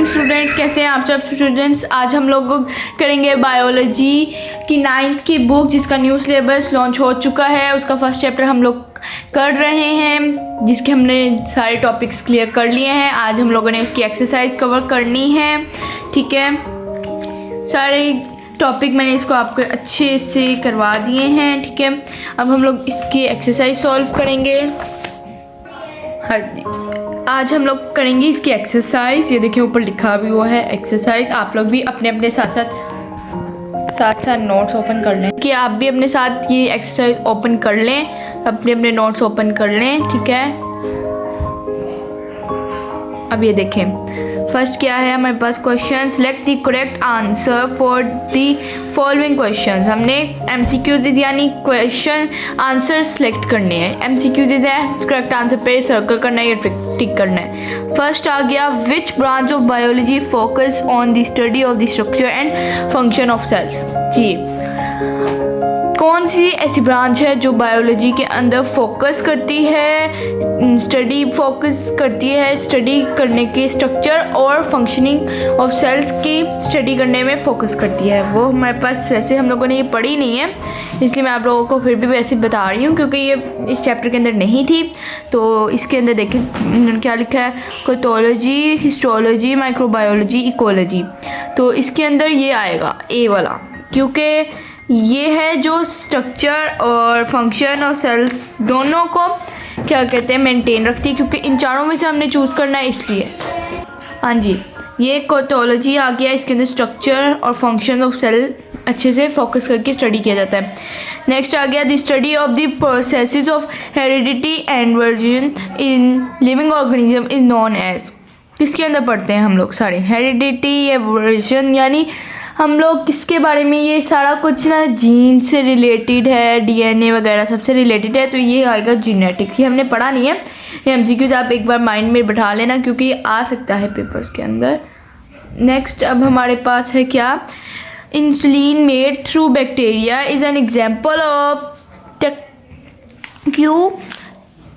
Students, कैसे हैं आप सब स्टूडेंट्स। आज हम लोग करेंगे बायोलॉजी की 9th की बुक जिसका न्यू सिलेबस लॉन्च हो चुका है। उसका फर्स्ट चैप्टर हम लोग कर रहे हैं जिसके हमने सारे टॉपिक्स क्लियर कर लिए हैं। आज हम लोगों ने उसकी एक्सरसाइज कवर करनी है, ठीक है। सारे टॉपिक मैंने इसको आपको अच्छे से करवा दिए हैं, ठीक है। अब हम लोग इसकी एक्सरसाइज सॉल्व करेंगे। हाँ जी, आज हम लोग करेंगे इसकी एक्सरसाइज। ये देखिए ऊपर लिखा भी हुआ है एक्सरसाइज। आप लोग भी अपने अपने साथ साथ नोट्स ओपन कर लें कि आप भी अपने साथ ये एक्सरसाइज ओपन कर लें, अपने अपने नोट्स ओपन कर लें, ठीक है। अब ये देखें फर्स्ट क्या है हमारे पास question. Select the correct answer for the following question. हमने एमसीक्यूज यानी क्वेश्चन आंसर सेलेक्ट करने हैं। एमसीक्यूज है करेक्ट आंसर पे सर्कल करना है या टिक करना है। फर्स्ट आ गया which branch of biology focus on the study of the structure and function of cells. जी, कौन सी ऐसी ब्रांच है जो बायोलॉजी के अंदर फोकस करती है, स्टडी करने के स्ट्रक्चर और फंक्शनिंग ऑफ सेल्स की स्टडी करने में फोकस करती है। वो हमारे पास वैसे हम लोगों ने ये पढ़ी नहीं है, इसलिए मैं आप लोगों को फिर भी वैसे बता रही हूँ क्योंकि ये इस चैप्टर के अंदर नहीं थी। तो इसके अंदर देखें उन्होंने क्या लिखा है, पैथोलॉजी, हिस्टोलॉजी, माइक्रोबायोलॉजी, इकोलॉजी। तो इसके अंदर ये आएगा ए वाला, क्योंकि ये है जो स्ट्रक्चर और फंक्शन और सेल्स दोनों को क्या कहते हैं मेंटेन रखती है, क्योंकि इन चारों में से हमने चूज़ करना है इसलिए। हाँ जी, ये पैथोलॉजी आ गया। इसके अंदर स्ट्रक्चर और फंक्शन ऑफ सेल अच्छे से फोकस करके स्टडी किया जाता है। नेक्स्ट आ गया the study of the processes of heredity and version in living organism is known as. किसके अंदर पढ़ते हैं हम लोग सारे हेरिडिटी या वर्जन, यानी हम लोग किसके बारे में, ये सारा कुछ ना जीन से रिलेटेड है, डीएनए वगैरह सबसे रिलेटेड है। तो ये आएगा जीनेटिक्स। ये हमने पढ़ा नहीं है, ये एमसीक्यूज आप एक बार माइंड में बैठा लेना क्योंकि ये आ सकता है पेपर्स के अंदर। नेक्स्ट अब हमारे पास है क्या, insulin made through bacteria is an example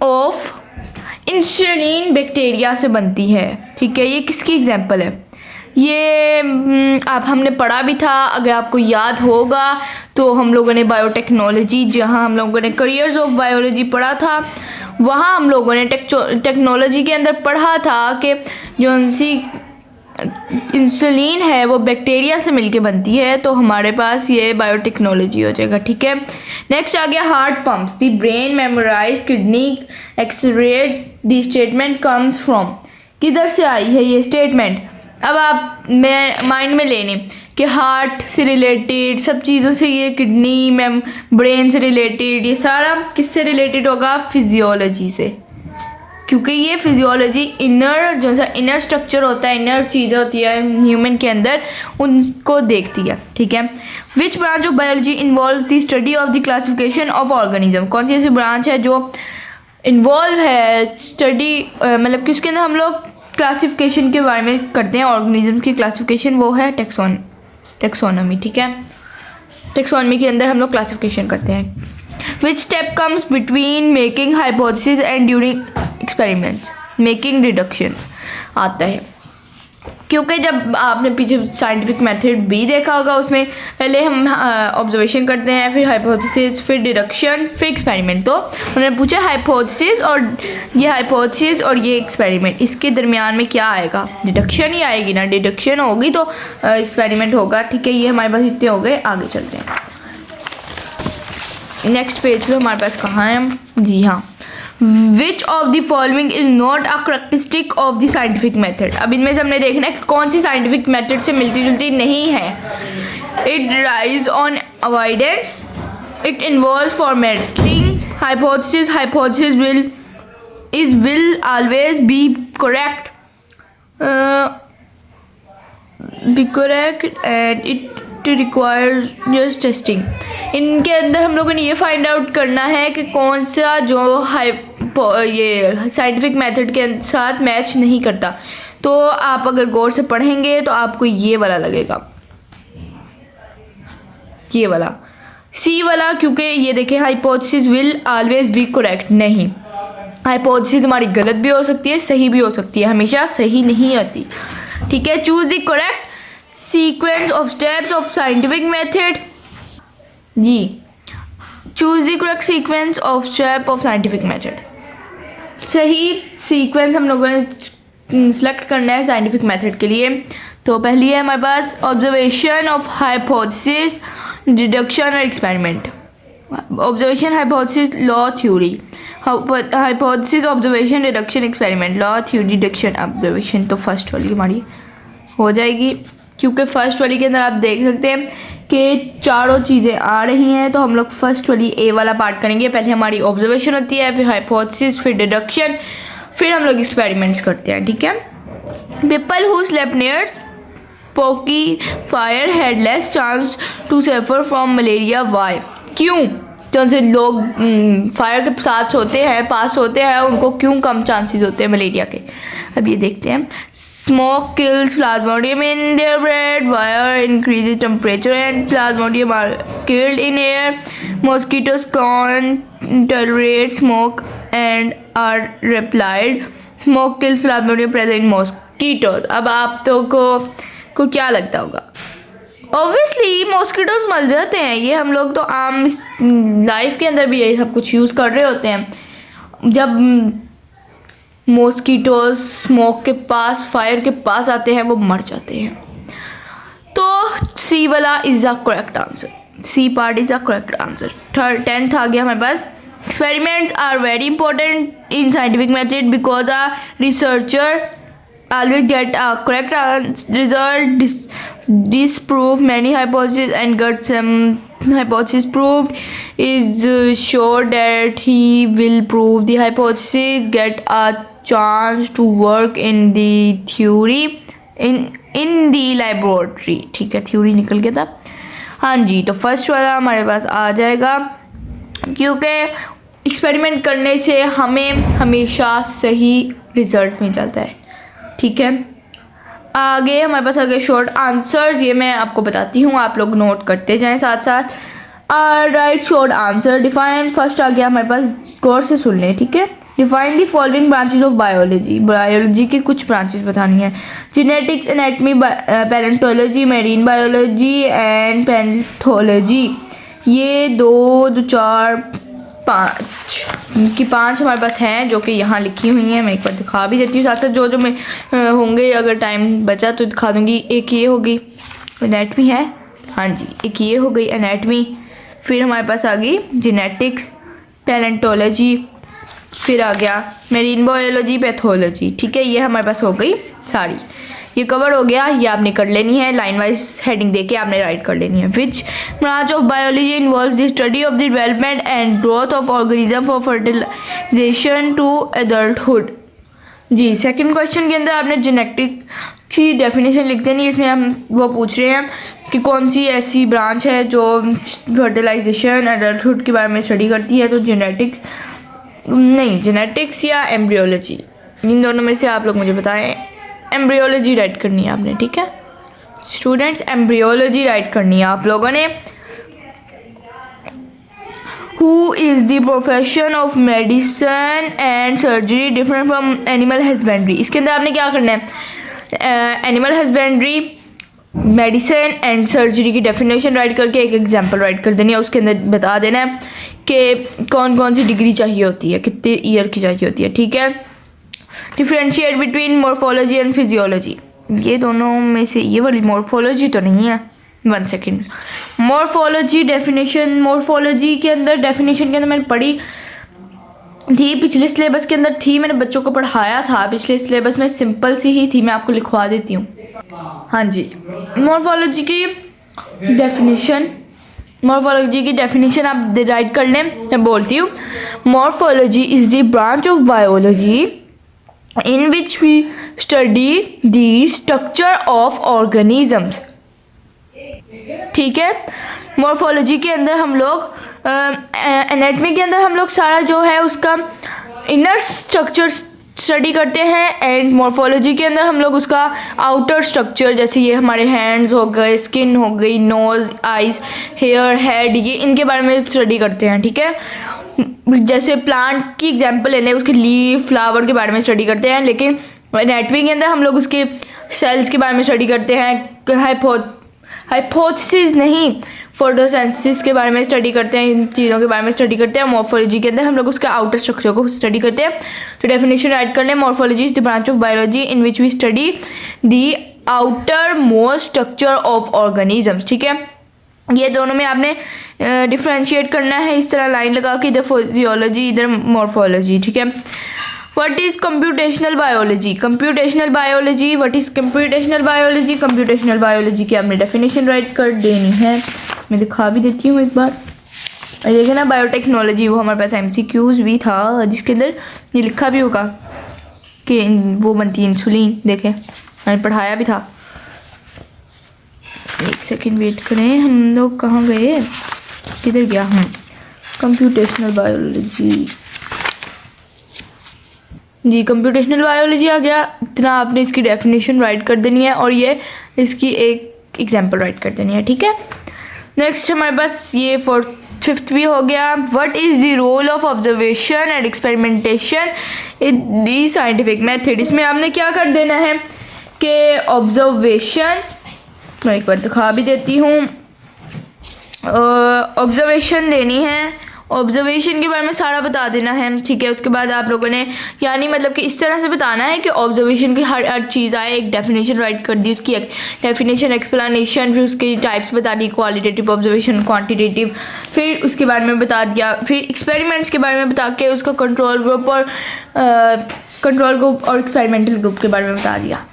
of insulin bacteria से बनती है, ठीक है। ये किसकी एग्जाम्पल है, ये आप हमने पढ़ा भी था। अगर आपको याद होगा तो हम लोगों ने बायोटेक्नोलॉजी, जहाँ हम लोगों ने करियर्स ऑफ बायोलॉजी पढ़ा था, वहाँ हम लोगों ने टेक्नोलॉजी के अंदर पढ़ा था कि जो सी इंसुलिन है वो बैक्टीरिया से मिलके बनती है। तो हमारे पास ये बायोटेक्नोलॉजी हो जाएगा, ठीक है। नेक्स्ट आ गया heart pumps the brain memorize kidney excrete the statement comes from. किधर से आई है ये स्टेटमेंट। अब आप माइंड में लेने कि हार्ट से रिलेटेड सब चीज़ों से, ये किडनी में ब्रेन से रिलेटेड, ये सारा किससे रिलेटेड होगा, फिजियोलॉजी से, क्योंकि ये फिजियोलॉजी इनर जो सा इनर स्ट्रक्चर होता है, इनर चीज़ें होती है ह्यूमन के अंदर, उनको देखती है, ठीक है। Which branch of biology involve the study of the classification of organism. कौन सी ऐसी ब्रांच है जो इन्वॉल्व है स्टडी, मतलब कि उसके अंदर हम लोग क्लासिफिकेशन के बारे में करते हैं, ऑर्गेनिजम्स की क्लासिफिकेशन, वो है टेक्सोनॉमी, ठीक है। टेक्सोनॉमी के अंदर हम लोग क्लासिफिकेशन करते हैं। Which step comes between making hypothesis and during experiments, making deductions आता है, क्योंकि जब आपने पीछे साइंटिफिक मेथड भी देखा होगा, उसमें पहले हम ऑब्जर्वेशन करते हैं, फिर हाइपोथेसिस, फिर डिडक्शन, फिर एक्सपेरिमेंट। तो उन्होंने पूछा हाइपोथेसिस और ये एक्सपेरिमेंट, इसके दरमियान में क्या आएगा, डिडक्शन ही आएगी ना। डिडक्शन होगी तो एक्सपेरिमेंट होगा, ठीक है। ये हमारे पास इतने हो गए, आगे चलते हैं। नेक्स्ट पेज पे हमारे पास कहाँ है हम, जी हाँ, which of the following is not a characteristic of the scientific method. अब इनमें से हमने देखना है कि कौन सी साइंटिफिक मेथड से मिलती जुलती नहीं है। It rise on avoidance, it involve formatting, hypothesis will always be correct and it requires just testing. इनके अंदर हम लोगों ने ये फाइंड आउट करना है कि कौन सा जो ये साइंटिफिक मेथड के साथ मैच नहीं करता। तो आप अगर गौर से पढ़ेंगे तो आपको ये वाला लगेगा, ये वाला सी वाला, क्योंकि ये देखें hypothesis will always be correct, नहीं, हाइपोथेसिस हमारी गलत भी हो सकती है, सही भी हो सकती है, हमेशा सही नहीं आती, ठीक है, choose the correct sequence of steps of scientific method. जी, choose the correct sequence of step of scientific method. सही सीक्वेंस हम लोगों ने सेलेक्ट करना है साइंटिफिक मेथड के लिए। तो पहली है हमारे पास ऑब्जर्वेशन ऑफ हाइपोथेसिस, डिडक्शन और experiment. Observation, hypothesis, law, theory. Hypothesis, observation, deduction, experiment, law, theory, deduction, observation. तो फर्स्ट वाली हमारी हो जाएगी, क्योंकि फर्स्ट वाली के अंदर आप देख सकते हैं कि चारों चीज़ें आ रही हैं। तो हम लोग फर्स्ट वाली ए वाला पार्ट करेंगे। पहले हमारी ऑब्जर्वेशन होती है, फिर हाइपोथेसिस, फिर डिडक्शन, फिर हम लोग एक्सपेरिमेंट्स करते हैं। ठीक है, people who slept near smoky fire had less chance to suffer from malaria. Why? क्यों? तो से लोग फायर के साथ सोते हैं, पास होते हैं, उनको क्यों कम चांसेस होते हैं मलेरिया के? अब ये देखते हैं। Smoke kills plasmodium in their bread, fire increases temperature and plasmodium are killed in air, mosquitoes can tolerate smoke and are replied, smoke kills plasmodium present in mosquitoes. अब आप तो को क्या लगता होगा? ऑब्वियसली मॉस्किटोज मर जाते हैं। ये हम लोग तो आम लाइफ के अंदर भी यही सब कुछ यूज़ कर रहे होते हैं। जब मॉस्किटोज स्मोक के पास, फायर के पास आते हैं, वो मर जाते हैं। तो सी वाला is the correct answer, C part is the correct answer. 10th आ गया हमारे पास। Experiments are very important in scientific method because a researcher always get a correct result, disprove many hypotheses and get some hypothesis proved, is sure that he will prove the hypothesis, get a chance to work in the theory in the laboratory। ठीक है, theory निकल गया था। हाँ जी, तो first वाला हमारे पास आ जाएगा, क्योंकि एक्सपेरिमेंट करने से हमें हमेशा सही रिजल्ट मिल जाता है। ठीक है, आगे हमारे पास आगे शॉर्ट आंसर्स, ये मैं आपको बताती हूँ, आप लोग नोट करते जाएं साथ साथ। Write short answer. Define, first आ गया हमारे पास, गौर से सुन लें। ठीक है, define the following branches of biology. Biology की कुछ ब्रांचेस बतानी है। Genetics, anatomy, palaeontology, marine biology and pathology. ये 2, 4, 5 की 5 हमारे पास हैं, जो कि यहाँ लिखी हुई हैं। मैं एक बार दिखा भी देती हूँ साथ साथ, जो मैं होंगे, अगर टाइम बचा तो दिखा दूँगी। एक ये हो गई एनाटमी है, हाँ जी, एक ये हो गई एनाटमी, फिर हमारे पास आ गई जेनेटिक्स, पैलेंटोलॉजी, फिर आ गया मेरीन बायोलॉजी, पैथोलॉजी। ठीक है, ये हमारे पास हो गई सारी, ये कवर हो गया। ये आपने कर लेनी है, लाइन वाइज हेडिंग देके आपने राइट कर लेनी है। Which branch of biology involves the study of the development and growth of organism for fertilization to adulthood. जी, सेकंड क्वेश्चन के अंदर आपने जेनेटिक की डेफिनेशन लिख देनी है। इसमें हम वो पूछ रहे हैं कि कौन सी ऐसी ब्रांच है जो फर्टिलाइजेशन एडल्टहुड के बारे में स्टडी करती है। तो जेनेटिक्स नहीं, जेनेटिक्स या एम्ब्रियोलॉजी, इन दोनों में से आप लोग मुझे बताएं। एम्ब्रियोलॉजी राइट करनी है आपने। ठीक है स्टूडेंट्स, एम्ब्रियोलॉजी राइट करनी है आप लोगों ने। Who is the profession of medicine and surgery different from animal husbandry? इसके अंदर आपने क्या करना है, animal husbandry, medicine and surgery की डेफिनेशन राइट करके एक एग्जांपल राइट कर देनी है। उसके अंदर बता देना है कि कौन कौन सी डिग्री चाहिए होती है, कितने ईयर की चाहिए होती है। ठीक है, differentiate between morphology and physiology. ये दोनों में से ये वाली मॉर्फोलॉजी तो नहीं है, 1 सेकेंड। मॉर्फोलॉजी डेफिनेशन, मॉर्फोलॉजी के अंदर डेफिनेशन के अंदर मैंने पढ़ी थी, पिछले सिलेबस के अंदर थी, मैंने बच्चों को पढ़ाया था पिछले सिलेबस में, सिंपल सी ही थी, मैं आपको लिखवा देती हूँ। हाँ जी, मॉर्फोलॉजी की डेफिनेशन, मॉर्फोलॉजी की डेफिनेशन आप राइट कर लें, मैं बोलती हूँ। Morphology is the branch of biology in which we study the structure of organisms। ठीक है, मॉर्फोलॉजी के अंदर हम लोग एनाटॉमी के अंदर हम लोग सारा जो है उसका इनर स्ट्रक्चर स्टडी करते हैं, एंड मॉर्फोलॉजी के अंदर हम लोग उसका आउटर स्ट्रक्चर, जैसे ये हमारे हैंड्स हो गए, स्किन हो गई, नोज, आइज, हेयर, हेड, ये इनके बारे में स्टडी करते हैं। ठीक है, जैसे प्लांट की एग्जांपल लेने, उसके लीफ, फ्लावर के बारे में स्टडी करते हैं, लेकिन एनाटॉमी के अंदर हम लोग उसके सेल्स के बारे में स्टडी करते हैं, हाइपोथेसिस नहीं, फोटोसिंथेसिस के बारे में स्टडी करते हैं, इन चीज़ों के बारे में स्टडी करते हैं। मॉर्फोलॉजी के अंदर हम लोग उसके आउटर स्ट्रक्चर को स्टडी करते हैं। तो डेफिनेशन राइट कर लें, morphology is the branch of biology in which we study the outermost structure of organisms. ठीक है, ये दोनों में आपने डिफ्रेंशिएट करना है इस तरह लाइन लगा के, इधर फिजियोलॉजी इधर मॉर्फोलॉजी। ठीक है, what is computational biology? Computational biology, what is computational biology? Computational biology की आपने डेफिनेशन राइट कर देनी है। मैं दिखा भी देती हूँ एक बार। और देखें ना, बायोटेक्नोलॉजी, वो हमारे पास MCQs भी था जिसके अंदर ये लिखा भी होगा कि वो बनती है इंसुलिन। देखें, मैंने पढ़ाया भी था। एक सेकंड वेट करें, हम लोग कहाँ गए, किधर गया? कंप्यूटेशनल बायोलॉजी जी, कंप्यूटेशनल बायोलॉजी आ गया। इतना आपने इसकी डेफिनेशन राइट कर देनी है और ये इसकी एक एग्जांपल राइट कर देनी है। ठीक है, नेक्स्ट हमारे पास ये 5th भी हो गया। What is the role of observation and experimentation in the scientific method? इसमें आपने क्या कर देना है कि ऑब्जर्वेशन, मैं एक बार दिखा भी देती हूँ, ऑब्जर्वेशन लेनी है, ऑब्जर्वेशन के बारे में सारा बता देना है। ठीक है, उसके बाद आप लोगों ने यानी मतलब कि इस तरह से बताना है कि ऑब्जर्वेशन की हर चीज़ आए, एक डेफिनेशन राइट कर दी, उसकी डेफिनेशन, एक्सप्लेनेशन, फिर उसकी टाइप्स बता दी, क्वालिटेटिव ऑब्जर्वेशन, क्वांटिटेटिव, फिर उसके बारे में बता दिया, फिर एक्सपेरिमेंट्स के बारे में बता के उसका कंट्रोल ग्रुप और एक्सपेरिमेंटल ग्रुप के बारे में बता दिया।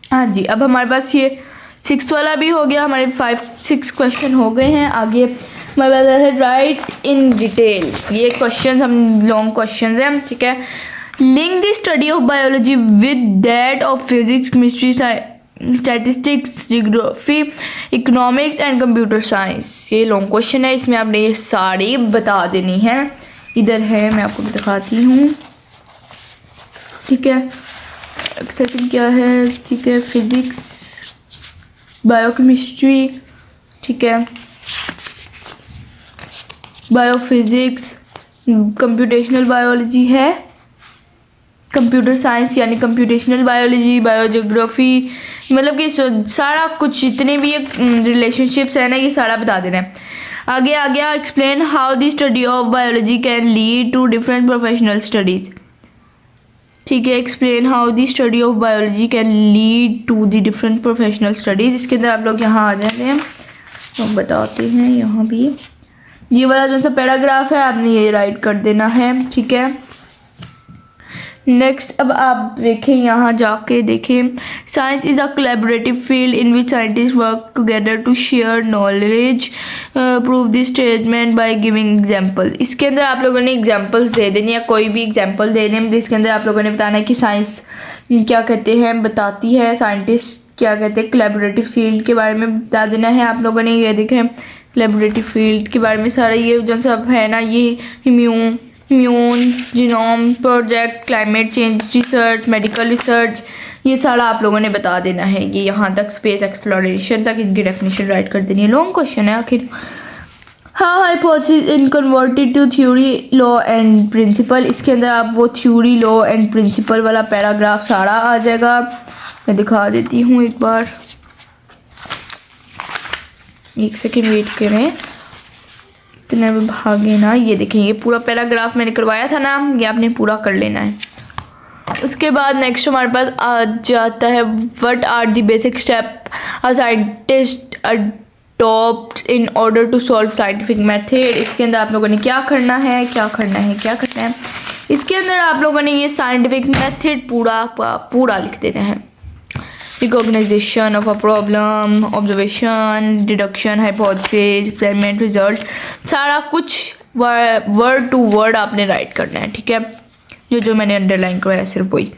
हाँ जी, अब हमारे पास ये 6th वाला भी हो गया, हमारे 5-6 क्वेश्चन हो गए हैं। आगे हमारे पास है राइट इन डिटेल, ये क्वेश्चन हम लॉन्ग क्वेश्चन हैं। ठीक है, link the study of biology with that of physics, chemistry, statistics, geography, economics and computer science. ये लॉन्ग क्वेश्चन है, इसमें आपने ये सारी बता देनी है। इधर है, मैं आपको दिखाती हूँ। ठीक है, सेकंड क्या है? ठीक है, फिजिक्स, बायोकेमिस्ट्री, ठीक है, बायोफिजिक्स, कंप्यूटेशनल बायोलॉजी है, कंप्यूटर साइंस यानी कंप्यूटेशनल बायोलॉजी, बायोजियोग्राफी, मतलब कि सारा कुछ जितने भी रिलेशनशिप्स है ना, ये सारा बता देना है। आगे आ गया, explain how the study of biology can lead to different professional studies. ठीक है, explain how the study of biology can lead to the different professional studies. इसके अंदर आप लोग यहाँ आ जाते हैं, हम बताते हैं। यहाँ भी ये वाला जो सा पैराग्राफ है आपने ये राइट कर देना है। ठीक है, नेक्स्ट अब आप देखें, यहाँ जाके देखें, science is a collaborative field in which scientist work together to share knowledge, prove this statement by giving example. इसके अंदर आप लोगों ने एग्जांपल्स दे देनी है, कोई भी एग्जांपल दे दें, जिसके अंदर आप लोगों ने बताना है कि साइंस क्या कहते हैं, बताती है, साइंटिस्ट क्या कहते हैं, कोलैबोरेटिव फील्ड के बारे में बता देना है आप लोगों ने। ये देखें, कोलैबोरेटिव फील्ड के बारे में सारा ये जो सब है ना, ये immune, genome project, climate change research, medical research, ये सारा आप लोगों ने बता देना है। ये यहाँ तक स्पेस एक्सप्लोरेशन तक इनकी डेफिनेशन राइट कर देनी है। लॉन्ग क्वेश्चन है आखिर। How hypothesis in converted to theory, law and principle. इसके अंदर आप वो थ्योरी, लॉ एंड प्रिंसिपल वाला पैराग्राफ सारा आ जाएगा। मैं दिखा देती हूँ एक बार, एक सेकेंड वेट करें, इतने में भागे ना। ये देखें, ये पूरा पैराग्राफ मैंने करवाया था ना, ये आपने पूरा कर लेना है। उसके बाद नेक्स्ट हमारे पास आ जाता है, what are the basic step a scientist adopt in order to solve scientific method. इसके अंदर आप लोगों ने क्या करना है, क्या करना है, क्या करना है। इसके अंदर आप लोगों ने ये साइंटिफिक मेथड पूरा लिख देना है। Recognization of a problem, observation, deduction, hypothesis, experiment, result, सारा कुछ वर्ड टू वर्ड आपने राइट करना है। ठीक है, जो मैंने अंडरलाइन करवाया सिर्फ वही।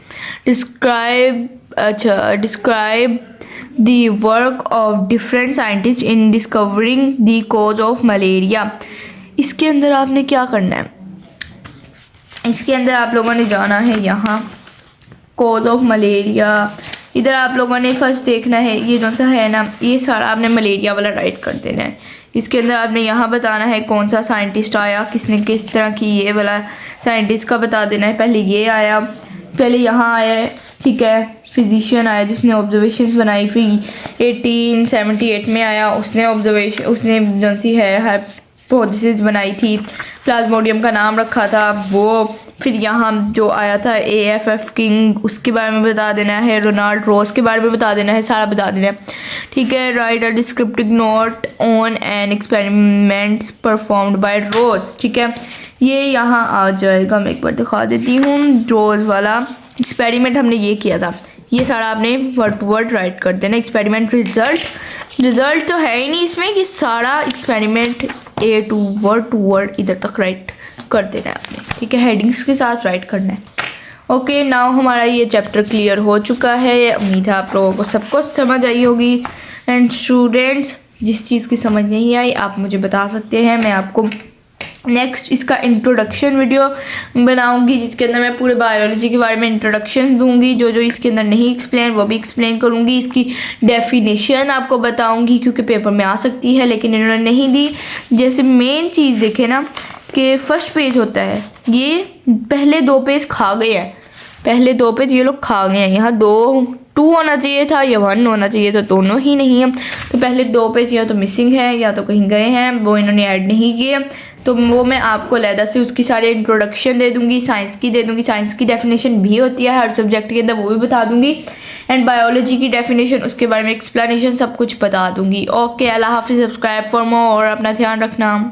Describe the work of different scientist in discovering the cause of malaria. इसके अंदर आपने क्या करना है, इसके अंदर आप लोगों ने जाना है यहाँ, कॉज ऑफ मलेरिया। इधर आप लोगों ने फर्स्ट देखना है, ये जो सा है ना, ये सारा आपने मलेरिया वाला राइट कर देना है। इसके अंदर आपने यहाँ बताना है कौन सा साइंटिस्ट आया, किसने किस तरह की, ये वाला साइंटिस्ट का बता देना है। पहले ये आया, पहले यहाँ आया है, ठीक है, फिजिशियन आया जिसने ऑब्जर्वेशंस बनाई, फिर 1878 में आया, उसने जो सी है हाइपोथेसिस बनाई थी, प्लाज्मोडियम का नाम रखा था वो। फिर यहाँ जो आया था AFF किंग, उसके बारे में बता देना है, रोनाल्ड रोज के बारे में बता देना है, सारा बता देना है, ठीक है। Write a descriptive note on an experiments performed by Ross, ठीक है, ये यहाँ आ जाएगा। मैं एक बार दिखा देती हूँ, रोज वाला एक्सपेरिमेंट हमने ये किया था, ये सारा आपने वर्ड टू वर्ड राइट कर देना। एक्सपेरिमेंट रिजल्ट तो है ही नहीं इसमें, ये सारा एक्सपेरिमेंट वर्ड टू वर्ड इधर तक राइट कर देना है आपने, ठीक है, हेडिंग्स के साथ राइट करना है। ओके, नाउ हमारा ये चैप्टर क्लियर हो चुका है, उम्मीद है आप लोगों को सब कुछ समझ आई होगी। एंड स्टूडेंट्स, जिस चीज़ की समझ नहीं आई आप मुझे बता सकते हैं, मैं आपको नेक्स्ट इसका इंट्रोडक्शन वीडियो बनाऊंगी जिसके अंदर मैं पूरे बायोलॉजी के बारे में इंट्रोडक्शन दूंगी, जो जो इसके अंदर नहीं एक्सप्लेन वो भी एक्सप्लेन करूंगी, इसकी डेफिनेशन आपको बताऊंगी क्योंकि पेपर में आ सकती है लेकिन इन्होंने नहीं दी। जैसे मेन चीज़ देखे ना कि फर्स्ट पेज होता है, ये पहले 2 पेज खा गए हैं, पहले 2 पेज ये लोग खा गए हैं, यहाँ 2 होना चाहिए था या 1 होना चाहिए, तो दोनों ही नहीं है, तो पहले 2 पेज या तो मिसिंग है या तो कहीं गए हैं, वो इन्होंने ऐड नहीं किए, तो वो मैं आपको अलहदा से उसकी सारी इंट्रोडक्शन दे दूंगी, साइंस की दे दूंगी, साइंस की डेफिनेशन भी होती है हर सब्जेक्ट के अंदर, वो भी बता दूंगी, एंड बायोलॉजी की डेफिनेशन उसके बारे में एक्सप्लेनेशन सब कुछ बता दूंगी। ओके, अल्लाह हाफिज़, सब्सक्राइब फॉर मोर और अपना ध्यान रखना।